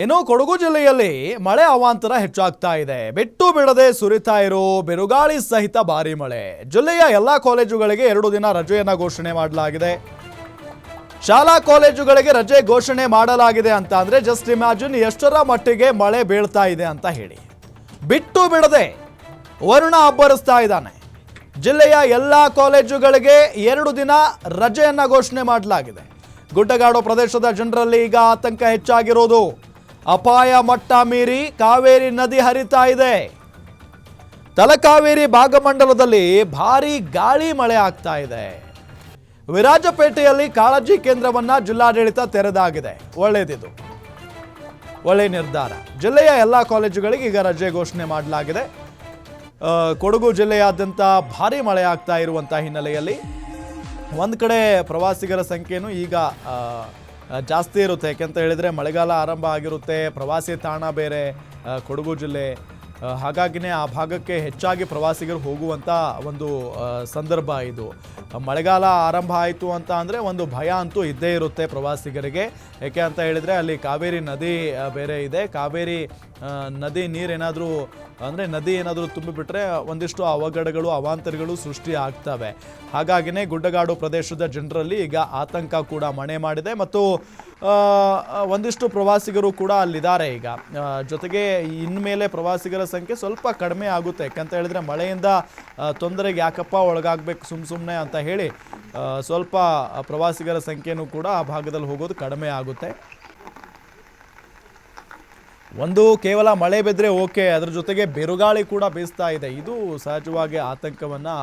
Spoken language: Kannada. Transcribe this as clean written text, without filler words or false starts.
ಇನ್ನು ಕೊಡಗು ಜಿಲ್ಲೆಯಲ್ಲಿ ಮಳೆ ಅವಾಂತರ ಹೆಚ್ಚಾಗ್ತಾ ಇದೆ. ಬಿಟ್ಟು ಬಿಡದೆ ಸುರಿತಾ ಇರೋ ಬಿರುಗಾಳಿ ಸಹಿತ ಭಾರಿ ಮಳೆ. ಜಿಲ್ಲೆಯ ಎಲ್ಲಾ ಕಾಲೇಜುಗಳಿಗೆ 2 ದಿನ ರಜೆಯನ್ನ ಘೋಷಣೆ ಮಾಡಲಾಗಿದೆ. ಶಾಲಾ ಕಾಲೇಜುಗಳಿಗೆ ರಜೆ ಘೋಷಣೆ ಮಾಡಲಾಗಿದೆ ಅಂತ ಅಂದ್ರೆ ಜಸ್ಟ್ ಇಮ್ಯಾಜಿನ್ ಎಷ್ಟರ ಮಟ್ಟಿಗೆ ಮಳೆ ಬೀಳ್ತಾ ಇದೆ ಅಂತ ಹೇಳಿ. ಬಿಟ್ಟು ಬಿಡದೆ ವರುಣ ಅಬ್ಬರಿಸ್ತಾ ಇದ್ದಾನೆ. ಜಿಲ್ಲೆಯ ಎಲ್ಲಾ ಕಾಲೇಜುಗಳಿಗೆ 2 ದಿನ ರಜೆಯನ್ನ ಘೋಷಣೆ ಮಾಡಲಾಗಿದೆ. ಗುಡ್ಡಗಾಡು ಪ್ರದೇಶದ ಜನರಲ್ಲಿ ಈಗ ಆತಂಕ ಹೆಚ್ಚಾಗಿರೋದು. ಅಪಾಯ ಮಟ್ಟ ಮೀರಿ ಕಾವೇರಿ ನದಿ ಹರಿತಾ ಇದೆ. ತಲಕಾವೇರಿ ಭಾಗಮಂಡಲದಲ್ಲಿ ಭಾರೀ ಗಾಳಿ ಮಳೆ ಆಗ್ತಾ ಇದೆ. ವಿರಾಜಪೇಟೆಯಲ್ಲಿ ಕಾಳಜಿ ಕೇಂದ್ರವನ್ನ ಜಿಲ್ಲಾಡಳಿತ ತೆರೆದಾಗಿದೆ. ಒಳ್ಳೆಯದಿದು, ಒಳ್ಳೆ ನಿರ್ಧಾರ. ಜಿಲ್ಲೆಯ ಎಲ್ಲ ಕಾಲೇಜುಗಳಿಗೆ ಈಗ ರಜೆ ಘೋಷಣೆ ಮಾಡಲಾಗಿದೆ. ಕೊಡಗು ಜಿಲ್ಲೆಯಾದ್ಯಂತ ಭಾರೀ ಮಳೆ ಆಗ್ತಾ ಇರುವಂಥ ಹಿನ್ನೆಲೆಯಲ್ಲಿ ಒಂದು ಕಡೆ ಪ್ರವಾಸಿಗರ ಸಂಖ್ಯೆನೂ ಈಗ ಜಾಸ್ತಿ ಇರುತ್ತೆ. ಯಾಕೆಂತ ಹೇಳಿದರೆ ಮಳೆಗಾಲ ಆರಂಭ ಆಗಿರುತ್ತೆ, ಪ್ರವಾಸಿ ತಾಣ ಬೇರೆ ಕೊಡಗು ಜಿಲ್ಲೆ, ಹಾಗಾಗಿನೇ ಆ ಭಾಗಕ್ಕೆ ಹೆಚ್ಚಾಗಿ ಪ್ರವಾಸಿಗರು ಹೋಗುವಂಥ ಒಂದು ಸಂದರ್ಭ ಇದು. ಮಳೆಗಾಲ ಆರಂಭ ಆಯಿತು ಅಂತ ಅಂದರೆ ಒಂದು ಭಯ ಅಂತೂ ಇದ್ದೇ ಇರುತ್ತೆ ಪ್ರವಾಸಿಗರಿಗೆ. ಯಾಕೆ ಅಂತ ಹೇಳಿದರೆ ಅಲ್ಲಿ ಕಾವೇರಿ ನದಿ ಬೇರೆ ಇದೆ. ಕಾವೇರಿ ನದಿ ನೀರೇನಾದರೂ ಅಂದರೆ ನದಿ ಏನಾದರೂ ತುಂಬಿಬಿಟ್ರೆ ಒಂದಿಷ್ಟು ಅವಘಡಗಳು ಅವಾಂತರಗಳು ಸೃಷ್ಟಿ ಆಗ್ತವೆ. ಹಾಗಾಗಿನೇ ಗುಡ್ಡಗಾಡು ಪ್ರದೇಶದ ಜನರಲ್ಲಿ ಈಗ ಆತಂಕ ಕೂಡ ಮನೆ ಮಾಡಿದೆ ಮತ್ತು ಒಂದಿಷ್ಟು ಪ್ರವಾಸಿಗರು ಕೂಡ ಅಲ್ಲಿದ್ದಾರೆ ಈಗ. ಜೊತೆಗೆ ಇನ್ಮೇಲೆ ಪ್ರವಾಸಿಗರ ಸಂಖ್ಯೆ ಸ್ವಲ್ಪ ಕಡಿಮೆ ಆಗುತ್ತೆ. ಯಾಕಂತ ಹೇಳಿದ್ರೆ ಮಳೆಯಿಂದ ತೊಂದರೆಗೆ ಯಾಕಪ್ಪ ಒಳಗಾಗಬೇಕು ಸುಮ್ಮನೆ ಅಂತ ಹೇಳಿ ಸ್ವಲ್ಪ ಪ್ರವಾಸಿಗರ ಸಂಖ್ಯೆನೂ ಕೂಡ ಆ ಭಾಗದಲ್ಲಿ ಹೋಗೋದು ಕಡಿಮೆ ಆಗುತ್ತೆ. ಒಂದು ಕೇವಲ ಮಳೆ ಬಿದ್ದರೆ ಓಕೆ, ಅದ್ರ ಜೊತೆಗೆ ಬಿರುಗಾಳಿ ಕೂಡ ಬೀಸ್ತಾ ಇದೆ. ಇದು ಸಹಜವಾಗಿ ಆತಂಕವನ್ನು